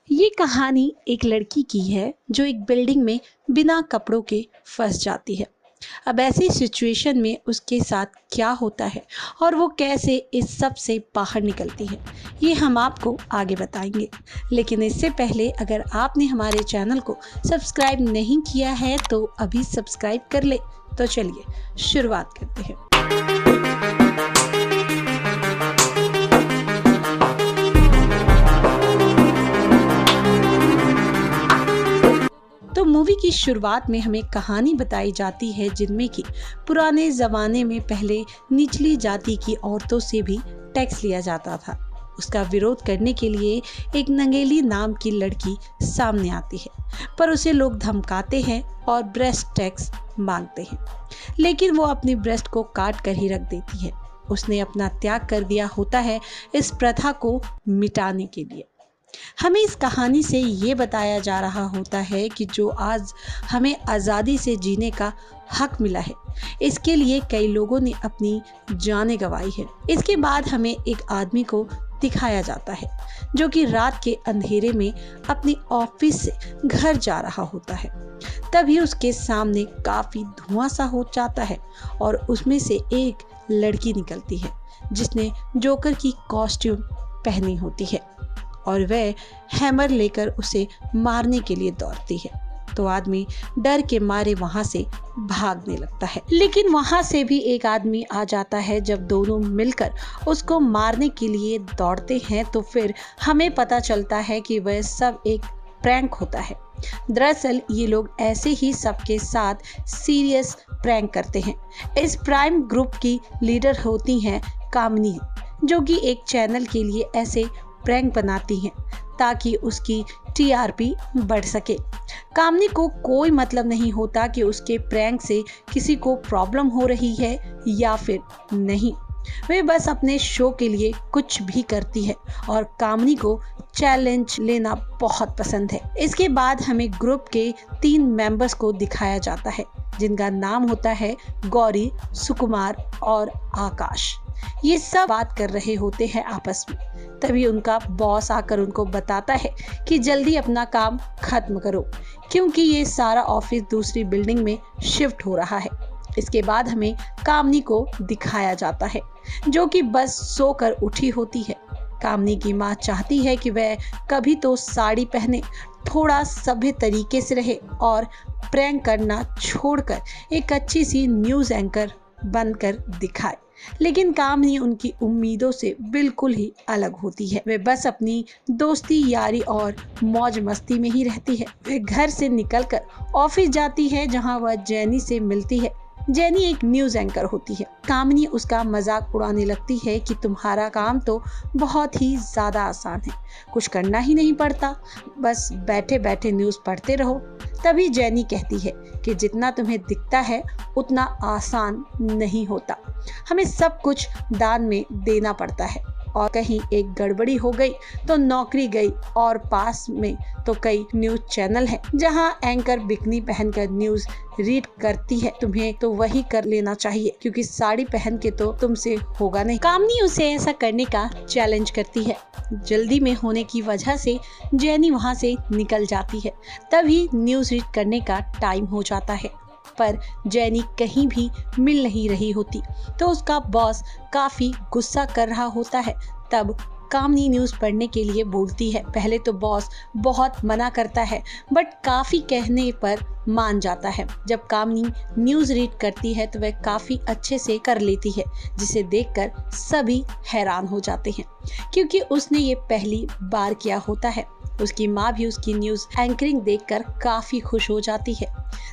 ये कहानी एक लड़की की है जो एक बिल्डिंग में बिना कपड़ों के फंस जाती है। अब ऐसी सिचुएशन में उसके साथ क्या होता है और वो कैसे इस सब से बाहर निकलती है, ये हम आपको आगे बताएंगे। लेकिन इससे पहले अगर आपने हमारे चैनल को सब्सक्राइब नहीं किया है तो अभी सब्सक्राइब कर ले। तो चलिए शुरुआत करते हैं। तो मूवी की शुरुआत में हमें कहानी बताई जाती है जिनमें कि पुराने ज़माने में पहले निचली जाति की औरतों से भी टैक्स लिया जाता था। उसका विरोध करने के लिए एक नंगेली नाम की लड़की सामने आती है, पर उसे लोग धमकाते हैं और ब्रेस्ट टैक्स मांगते हैं, लेकिन वो अपनी ब्रेस्ट को काट कर ही रख देती है। उसने अपना त्याग कर दिया होता है इस प्रथा को मिटाने के लिए। हमें इस कहानी से ये बताया जा रहा होता है कि जो आज हमें आज़ादी से जीने का हक मिला है, इसके लिए कई लोगों ने अपनी जानें गंवाई है। इसके बाद हमें एक आदमी को दिखाया जाता है जो कि रात के अंधेरे में अपने ऑफिस से घर जा रहा होता है। तभी उसके सामने काफ़ी धुआं सा हो जाता है और उसमें से एक लड़की निकलती है जिसने जोकर की कॉस्ट्यूम पहनी होती है और वह हैमर लेकर उसे मारने के लिए दौड़ती है। तो आदमी डर के मारे वहां से भागने लगता है, लेकिन वहां से भी एक आदमी आ जाता है। जब दोनों मिलकर उसको मारने के लिए दौड़ते हैं तो फिर हमें पता चलता है कि वह सब एक प्रैंक होता है। दरअसल ये लोग ऐसे ही सबके साथ सीरियस प्रैंक करते हैं। इस प्राइम ग्रुप की लीडर होती हैं कामिनी, जो कि एक चैनल के लिए ऐसे प्रैंक बनाती हैं ताकि उसकी टीआरपी बढ़ सके। कामिनी को कोई मतलब नहीं होता कि उसके प्रैंक से किसी को प्रॉब्लम हो रही है या फिर नहीं। वे बस अपने शो के लिए कुछ भी करती है और कामिनी को चैलेंज लेना बहुत पसंद है। इसके बाद हमें ग्रुप के 3 मेंबर्स को दिखाया जाता है जिनका नाम होता है गौरी, सुकुमार और आकाश। ये सब बात कर रहे होते हैं आपस में। तभी उनका बॉस आकर उनको बताता है कि जल्दी अपना काम खत्म करो क्योंकि ये सारा ऑफिस दूसरी बिल्डिंग में शिफ्ट हो रहा है। इसके बाद हमें कामिनी को दिखाया जाता है जो कि बस सोकर उठी होती है। कामिनी की माँ चाहती है कि वह कभी तो साड़ी पहने, थोड़ा सभ्य तरीके से रहे और प्रैंक करना छोड़कर एक अच्छी सी न्यूज़ एंकर बनकर दिखाए। लेकिन कामिनी उनकी उम्मीदों से बिल्कुल ही अलग होती है। वे बस अपनी दोस्ती, यारी और मौज मस्ती में ही रहती है। वे घर से निकलकर ऑफिस जाती है जहां वह जेनी से मिलती है। जेनी एक न्यूज़ एंकर होती है। कामिनी उसका मजाक उड़ाने लगती है कि तुम्हारा काम तो बहुत ही ज़्यादा आसान है, कुछ करना ही नहीं पड़ता, बस बैठे बैठे न्यूज़ पढ़ते रहो। तभी जेनी कहती है कि जितना तुम्हें दिखता है उतना आसान नहीं होता, हमें सब कुछ दान में देना पड़ता है और कहीं एक गड़बड़ी हो गई तो नौकरी गई। और पास में तो कई न्यूज़ चैनल हैं जहां एंकर बिकनी पहनकर न्यूज़ रीड करती है। तुम्हें तो वही कर लेना चाहिए क्योंकि साड़ी पहन के तो तुमसे होगा नहीं। कामिनी उसे ऐसा करने का चैलेंज करती है। जल्दी में होने की वजह से जेनी वहां से निकल जाती है। तभी न्यूज़ रीड करने का टाइम हो जाता है, पर जेनी कहीं भी मिल नहीं रही होती तो उसका बॉस काफ़ी गुस्सा कर रहा होता है। तब कामिनी न्यूज़ पढ़ने के लिए बोलती है। पहले तो बॉस बहुत मना करता है बट काफ़ी कहने पर मान जाता है। जब कामिनी न्यूज़ रीड करती है तो वह काफ़ी अच्छे से कर लेती है, जिसे देखकर सभी हैरान हो जाते हैं क्योंकि उसने ये पहली बार किया होता है। उसकी माँ भी उसकी न्यूज़ एंकरिंग देखकर काफ़ी खुश हो जाती है।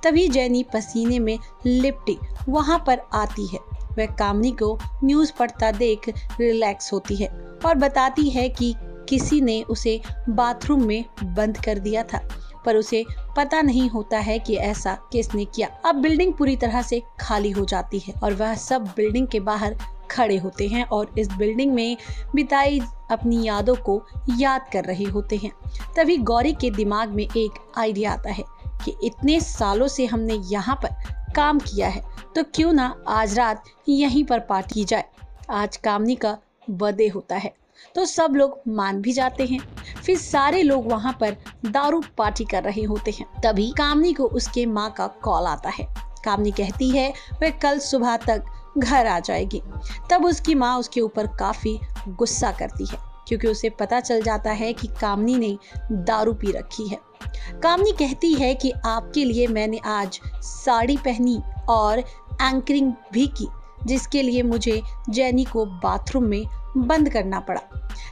तभी जेनी पसीने में लिपटी वहाँ पर आती है। वह कामिनी को न्यूज़ पढ़ता देख रिलैक्स होती है और बताती है कि किसी ने उसे बाथरूम में बंद कर दिया था, पर उसे पता नहीं होता है कि ऐसा किसने किया। अब बिल्डिंग पूरी तरह से खाली हो जाती है और वह सब बिल्डिंग के बाहर खड़े होते हैं और इस बिल्डिंग में बिताई अपनी यादों को याद कर रहे होते हैं। तभी गौरी के दिमाग में एक आइडिया आता है कि इतने सालों से हमने यहाँ पर काम किया है तो क्यों ना आज रात यहीं पर पार्टी की जाए। आज कामिनी का बर्थडे होता है तो सब लोग मान भी जाते हैं। फिर सारे लोग वहाँ पर दारू पार्टी कर रहे होते हैं। तभी कामनी को उसके माँ का कॉल आता है। कामनी कहती है वह कल सुबह तक घर आ जाएगी। तब उसकी माँ उसके ऊपर काफी गुस्सा करती है, क्योंकि उसे पता चल जाता है कि कामनी ने दारू पी रखी है। कामनी कहती है कि आपके लिए मैंने आज साड़ी पहनी और एंकरिंग भी की, जिसके लिए मुझे जेनी को बाथरूम में बंद करना पड़ा,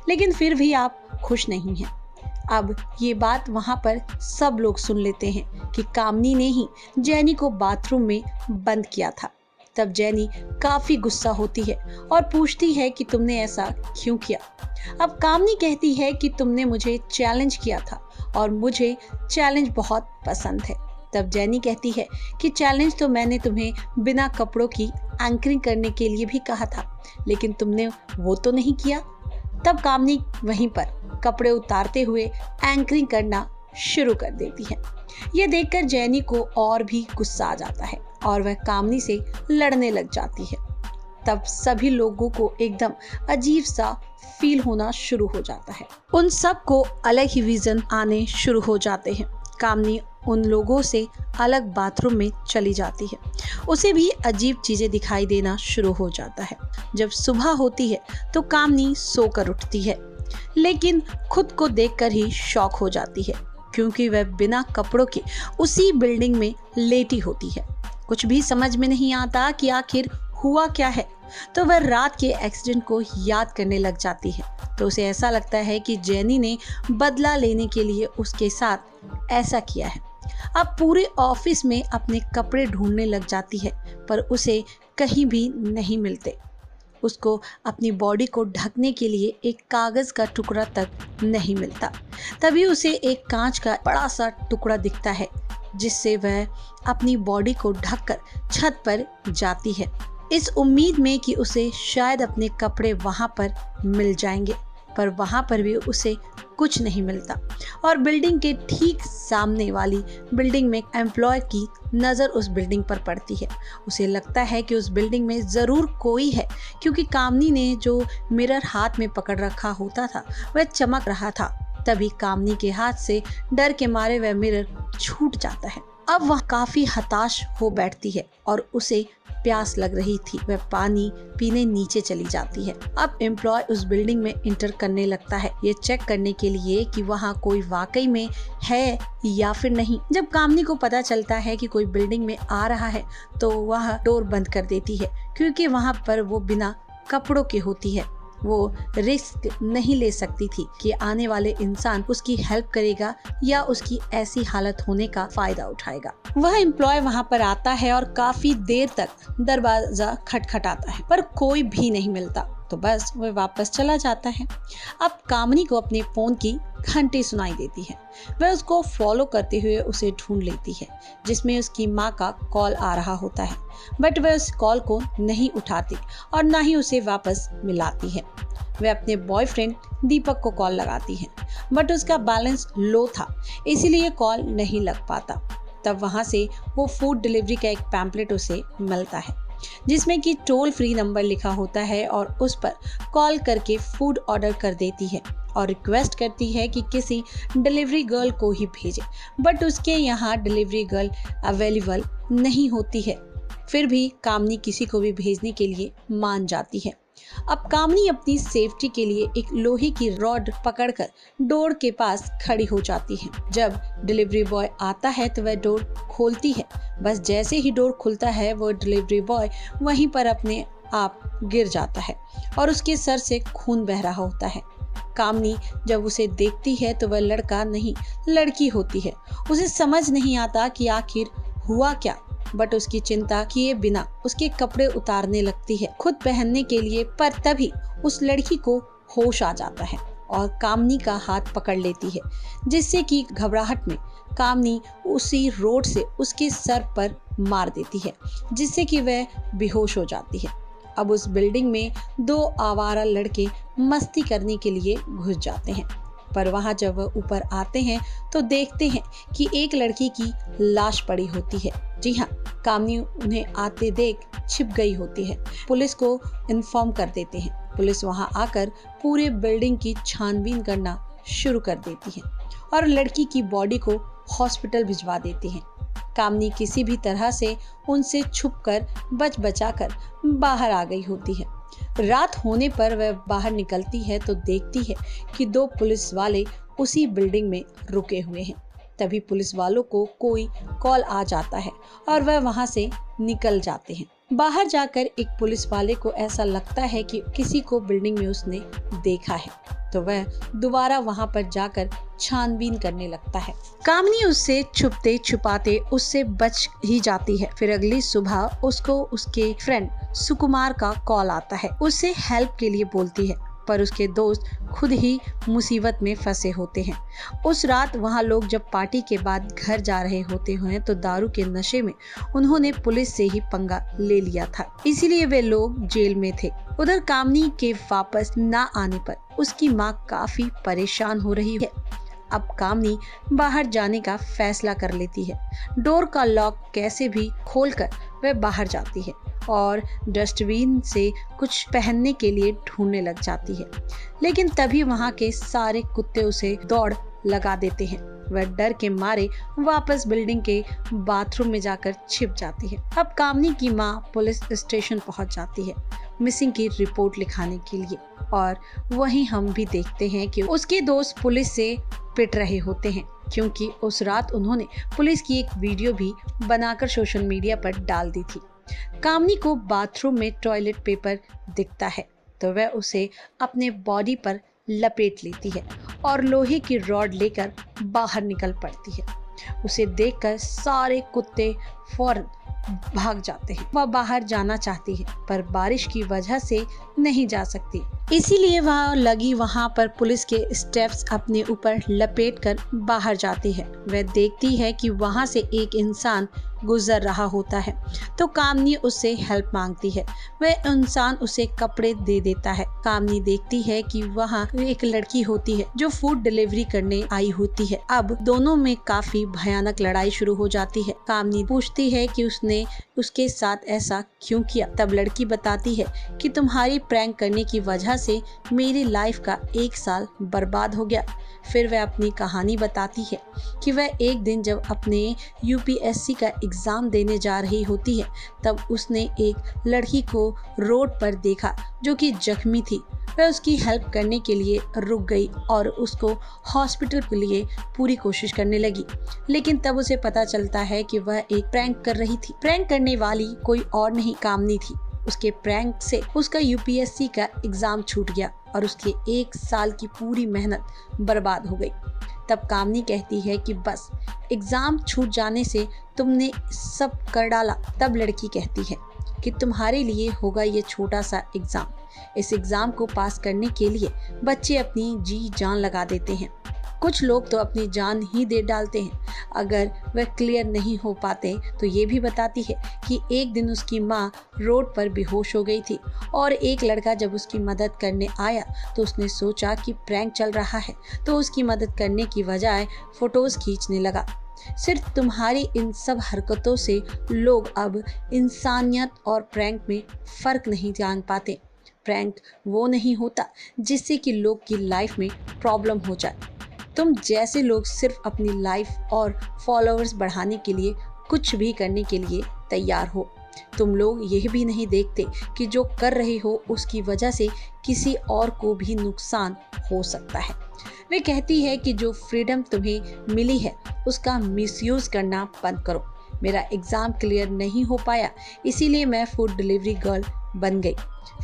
लेकिन फिर भी आप खुश नहीं हैं। अब ये बात वहाँ पर सब लोग सुन लेते हैं कि कामनी ने ही जेनी को बाथरूम में बंद किया था। तब जेनी काफी गुस्सा होती है और पूछती है कि तुमने ऐसा क्यों किया। अब कामनी कहती है कि तुमने मुझे चैलेंज किया था और मुझे चैलेंज बहुत पसंद है। तब जेनी कहती है कि चैलेंज तो मैंने तुम्हें बिना कपड़ों की एंकरिंग करने के लिए भी कहा था, लेकिन तुमने वो तो नहीं किया। तब कामनी वहीं पर कपड़े उतारते हुए एंकरिंग करना शुरू कर देती है। ये देखकर जेनी को और भी गुस्सा आ जाता है और वह कामनी से लड़ने लग जाती है। तब सभी लोगों को एकदम अजीब सा फील होना शुरू हो जाता है। उन सब को अलग ही विजन आने शुरू हो जाते हैं। कामनी उन लोगों से अलग बाथरूम में चली जाती है। उसे भी अजीब चीजें दिखाई देना शुरू हो जाता है। जब सुबह होती है तो कामनी सोकर उठती है, लेकिन खुद को देखकर ही शॉक हो जाती है, क्योंकि वह बिना कपड़ों के उसी बिल्डिंग में लेटी होती है। कुछ भी समझ में नहीं आता कि आखिर हुआ क्या है। तो वह रात के एक्सीडेंट को याद करने लग जाती है। तो उसे ऐसा लगता है कि जेनी ने बदला लेने के लिए उसके साथ ऐसा किया है। अब पूरे ऑफिस में अपने कपड़े ढूंढने लग जाती है, पर उसे कहीं भी नहीं मिलते। उसको अपनी बॉडी को ढकने के लिए एक कागज का टुकड़ा तक नहीं मिलता। तभी उसे एक कांच का बड़ा सा टुकड़ा दिखता है, जिससे वह अपनी बॉडी को ढककर छत पर जाती है, इस उम्मीद में कि उसे शायद अपने कपड़े वहां पर मिल जाएंगे। पर वहां पर भी उसे कुछ नहीं मिलता और बिल्डिंग के ठीक सामने वाली बिल्डिंग में एम्प्लॉय की नज़र उस बिल्डिंग पर पड़ती है। उसे लगता है कि उस बिल्डिंग में ज़रूर कोई है, क्योंकि कामनी ने जो मिरर हाथ में पकड़ रखा होता था वह चमक रहा था। तभी कामनी के हाथ से डर के मारे वह मिरर छूट जाता है। अब वह काफी हताश हो बैठती है और उसे प्यास लग रही थी। वह पानी पीने नीचे चली जाती है। अब एम्प्लॉय उस बिल्डिंग में इंटर करने लगता है, ये चेक करने के लिए कि वहाँ कोई वाकई में है या फिर नहीं। जब कामनी को पता चलता है कि कोई बिल्डिंग में आ रहा है तो वह डोर बंद कर देती है, क्योंकि वहाँ पर वो बिना कपड़ों के होती है। वो रिस्क नहीं ले सकती थी कि आने वाले इंसान उसकी हेल्प करेगा या उसकी ऐसी हालत होने का फायदा उठाएगा। वह एम्प्लॉय वहां पर आता है और काफी देर तक दरवाजा खटखटाता है, पर कोई भी नहीं मिलता। तो बस वह वापस चला जाता है। अब कामनी को अपने फोन की घंटी सुनाई देती है। वह उसको फॉलो करते हुए उसे ढूंढ लेती है, जिसमें उसकी माँ का कॉल आ रहा होता है, बट वह उस कॉल को नहीं उठाती और ना ही उसे वापस मिलाती है। वह अपने बॉयफ्रेंड दीपक को कॉल लगाती है, बट उसका बैलेंस लो था, इसीलिए कॉल नहीं लग पाता। तब वहां से वो फूड डिलीवरी का एक पैम्पलेट उसे मिलता है, जिसमें कि टोल फ्री नंबर लिखा होता है और उस पर कॉल करके फूड ऑर्डर कर देती है और रिक्वेस्ट करती है कि किसी डिलीवरी गर्ल को ही भेजे, बट उसके यहाँ डिलीवरी गर्ल अवेलेबल नहीं होती है। फिर भी कामनी किसी को भी भेजने के लिए मान जाती है। अब कामनी अपनी सेफ्टी के लिए एक लोहे की रॉड पकड़कर डोर के पास खड़ी हो जाती है। जब डिलीवरी बॉय आता है तो वह डोर खोलती है। बस जैसे ही डोर खुलता है वो डिलीवरी बॉय वहीं पर अपने आप गिर जाता है और उसके सर से खून बह रहा होता है। कामनी जब उसे देखती है तो वह लड़का नहीं लड़की होती है। उसे समझ नहीं आता कि आखिर हुआ क्या, बट उसकी चिंता किए बिना उसके कपड़े उतारने लगती है खुद पहनने के लिए। पर तभी उस लड़की को होश आ जाता है और कामनी का हाथ पकड़ लेती है, जिससे कि घबराहट में कामनी उसी रोड से उसके सर पर मार देती है, जिससे कि वह बेहोश हो जाती है। अब उस बिल्डिंग में दो आवारा लड़के मस्ती करने के लिए घुस जाते हैं, पर वहां जब वह ऊपर आते हैं तो देखते हैं कि एक लड़की की लाश पड़ी होती है। जी हाँ, कामनी उन्हें आते देख छिप गई होती है। पुलिस को इन्फॉर्म कर देते हैं। पुलिस वहां आकर पूरे बिल्डिंग की छानबीन करना शुरू कर देती है और लड़की की बॉडी को हॉस्पिटल भिजवा देती है। कामनी किसी भी तरह से उनसे छुपकर बच बचाकर बाहर आ गई होती है। रात होने पर वह बाहर निकलती है तो देखती है कि 2 पुलिस वाले उसी बिल्डिंग में रुके हुए हैं। तभी पुलिस वालों को कोई कॉल आ जाता है और वह वहां से निकल जाते हैं। बाहर जाकर एक पुलिस वाले को ऐसा लगता है कि किसी को बिल्डिंग में उसने देखा है, तो वह दोबारा वहां पर जाकर छानबीन करने लगता है। कामनी उससे छुपते छुपाते उससे बच ही जाती है। फिर अगली सुबह उसको उसके फ्रेंड सुकुमार का कॉल आता है। उससे हेल्प के लिए बोलती है, पर उसके दोस्त खुद ही मुसीबत में फंसे होते हैं। उस रात वहाँ लोग जब पार्टी के बाद घर जा रहे होते हैं तो दारू के नशे में उन्होंने पुलिस से ही पंगा ले लिया था, इसीलिए वे लोग जेल में थे। उधर कामनी के वापस ना आने पर उसकी माँ काफी परेशान हो रही है। अब कामनी बाहर जाने का फैसला कर लेती है। डोर का लॉक कैसे भी खोलकर वह बाहर जाती है और डस्टबिन से कुछ पहनने के लिए ढूंढने लग जाती है, लेकिन तभी वहां के सारे कुत्ते उसे दौड़ लगा देते हैं। वह डर के मारे वापस बिल्डिंग के बाथरूम में जाकर छिप जाती है। अब कामनी की माँ पुलिस स्टेशन पहुंच जाती है मिसिंग की रिपोर्ट लिखाने के लिए, और वहीं हम भी देखते हैं कि उसके दोस्त पुलिस से पिट रहे होते हैं, क्योंकि उस रात उन्होंने पुलिस की एक वीडियो भी बनाकर सोशल मीडिया पर डाल दी थी। कामनी को बाथरूम में टॉयलेट पेपर दिखता है तो वह उसे अपने बॉडी पर लपेट लेती है और लोहे की रॉड लेकर बाहर निकल पड़ती है। उसे देखकर सारे कुत्ते फौरन भाग जाते हैं। वह बाहर जाना चाहती है पर बारिश की वजह से नहीं जा सकती, इसीलिए वहां पर पुलिस के स्टेप्स अपने ऊपर लपेटकर बाहर जाती है। वह देखती है कि वहां से एक इंसान गुजर रहा होता है तो कामनी उससे हेल्प मांगती है। वह इंसान उसे कपड़े दे देता है। कामनी देखती है कि वहाँ एक लड़की होती है जो फूड डिलीवरी करने आई होती है। अब दोनों में काफी भयानक लड़ाई शुरू हो जाती है। कामनी पूछती है कि उसने उसके साथ ऐसा क्यों किया। तब लड़की बताती है कि तुम्हारी प्रैंक करने की वजह से मेरी लाइफ का 1 साल बर्बाद हो गया। फिर वह अपनी कहानी बताती है कि वह एक दिन जब अपने यूपीएससी का एग्जाम देने जा रही होती है तब उसने एक लड़की को रोड पर देखा जो कि जख्मी थी। वह उसकी हेल्प करने के लिए रुक गई और उसको हॉस्पिटल के लिए पूरी कोशिश करने लगी, लेकिन तब उसे पता चलता है कि वह एक प्रैंक कर रही थी। प्रैंक करने वाली कोई और नहीं कामनी थी। उसके प्रैंक से उसका यूपीएससी का एग्जाम छूट गया और उसके 1 साल की पूरी मेहनत बर्बाद हो गई। तब कामनी कहती है कि बस एग्जाम छूट जाने से तुमने सब कर डाला। तब लड़की कहती है कि तुम्हारे लिए होगा ये छोटा सा एग्जाम। इस एग्जाम को पास करने के लिए बच्चे अपनी जी जान लगा देते हैं। कुछ लोग तो अपनी जान ही दे डालते हैं अगर वह क्लियर नहीं हो पाते। तो ये भी बताती है कि एक दिन उसकी माँ रोड पर बेहोश हो गई थी और एक लड़का जब उसकी मदद करने आया तो उसने सोचा कि प्रैंक चल रहा है तो उसकी मदद करने की बजाय फोटोज खींचने लगा। सिर्फ तुम्हारी इन सब हरकतों से लोग अब इंसानियत और प्रैंक में फर्क नहीं जान पाते। प्रैंक वो नहीं होता जिससे कि लोग की लाइफ में प्रॉब्लम हो जाए। तुम जैसे लोग सिर्फ अपनी लाइफ और फॉलोअर्स बढ़ाने के लिए कुछ भी करने के लिए तैयार हो। तुम लोग यह भी नहीं देखते कि जो कर रहे हो उसकी वजह से किसी और को भी नुकसान हो सकता है। वे कहती है कि जो फ्रीडम तुम्हें मिली है उसका मिसयूज करना बंद करो। मेरा एग्जाम क्लियर नहीं हो पाया इसीलिए मैं फूड डिलीवरी गर्ल बन गई।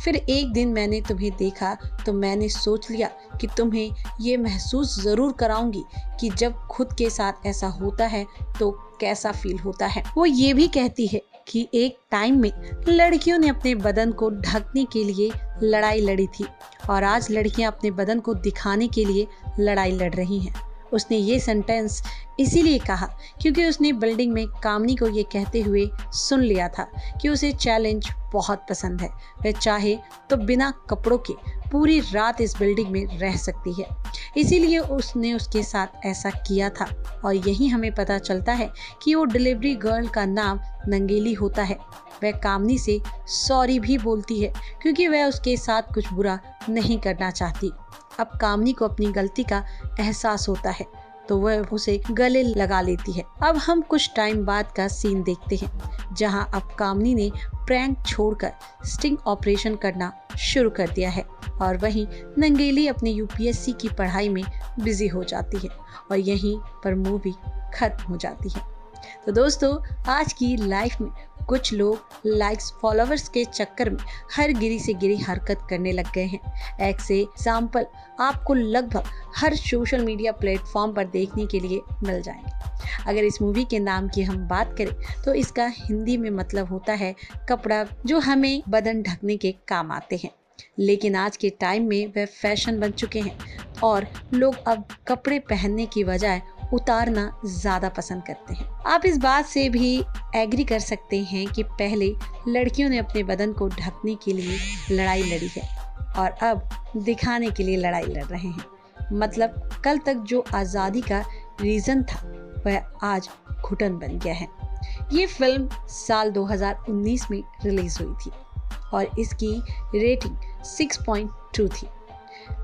फिर एक दिन मैंने तुम्हें देखा तो मैंने सोच लिया कि तुम्हें ये महसूस ज़रूर कराऊंगी कि जब खुद के साथ ऐसा होता है तो कैसा फील होता है। वो ये भी कहती है कि एक टाइम में लड़कियों ने अपने बदन को ढकने के लिए लड़ाई लड़ी थी और आज लड़कियां अपने बदन को दिखाने के लिए लड़ाई लड़ रही हैं। उसने ये सेंटेंस इसीलिए कहा क्योंकि उसने बिल्डिंग में कामनी को ये कहते हुए सुन लिया था कि उसे चैलेंज बहुत पसंद है। वह चाहे तो बिना कपड़ों के पूरी रात इस बिल्डिंग में रह सकती है, इसीलिए उसने उसके साथ ऐसा किया था। और यही हमें पता चलता है कि वो डिलीवरी गर्ल का नाम नंगेली होता है। वह कामनी से सॉरी भी बोलती है क्योंकि वह उसके साथ कुछ बुरा नहीं करना चाहती। अब कामनी को अपनी गलती का एहसास होता है तो वह उसे गले लगा लेती है। अब हम कुछ टाइम बाद का सीन देखते हैं जहां अब कामनी ने प्रैंक छोड़कर स्टिंग ऑपरेशन करना शुरू कर दिया है और वहीं नंगेली अपने यूपीएससी की पढ़ाई में बिजी हो जाती है और यहीं पर मूवी खत्म हो जाती है। तो दोस्तों, आज की लाइफ में कुछ लोग लाइक्स फॉलोअर्स के चक्कर में हर गिरी से गिरी हरकत करने लग गए हैं। ऐसे एग्जाम्पल आपको लगभग हर सोशल मीडिया प्लेटफॉर्म पर देखने के लिए मिल जाएंगे। अगर इस मूवी के नाम की हम बात करें तो इसका हिंदी में मतलब होता है कपड़ा जो हमें बदन ढकने के काम आते हैं। लेकिन आज के टाइम में वह फैशन बन चुके हैं और लोग अब कपड़े पहनने की बजाय उतारना ज़्यादा पसंद करते हैं। आप इस बात से भी एग्री कर सकते हैं कि पहले लड़कियों ने अपने बदन को ढकने के लिए लड़ाई लड़ी है और अब दिखाने के लिए लड़ाई लड़ रहे हैं। मतलब कल तक जो आज़ादी का रीज़न था वह आज घुटन बन गया है। ये फिल्म साल 2019 में रिलीज हुई थी और इसकी रेटिंग 6.2 थी।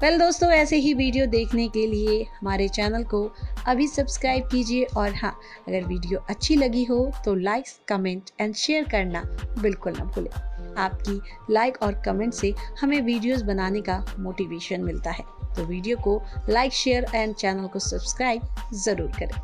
वेल दोस्तों, ऐसे ही वीडियो देखने के लिए हमारे चैनल को अभी सब्सक्राइब कीजिए और हाँ, अगर वीडियो अच्छी लगी हो तो लाइक, कमेंट एंड शेयर करना बिल्कुल ना भूलें। आपकी लाइक और कमेंट से हमें वीडियोस बनाने का मोटिवेशन मिलता है। तो वीडियो को लाइक, शेयर एंड चैनल को सब्सक्राइब ज़रूर करें।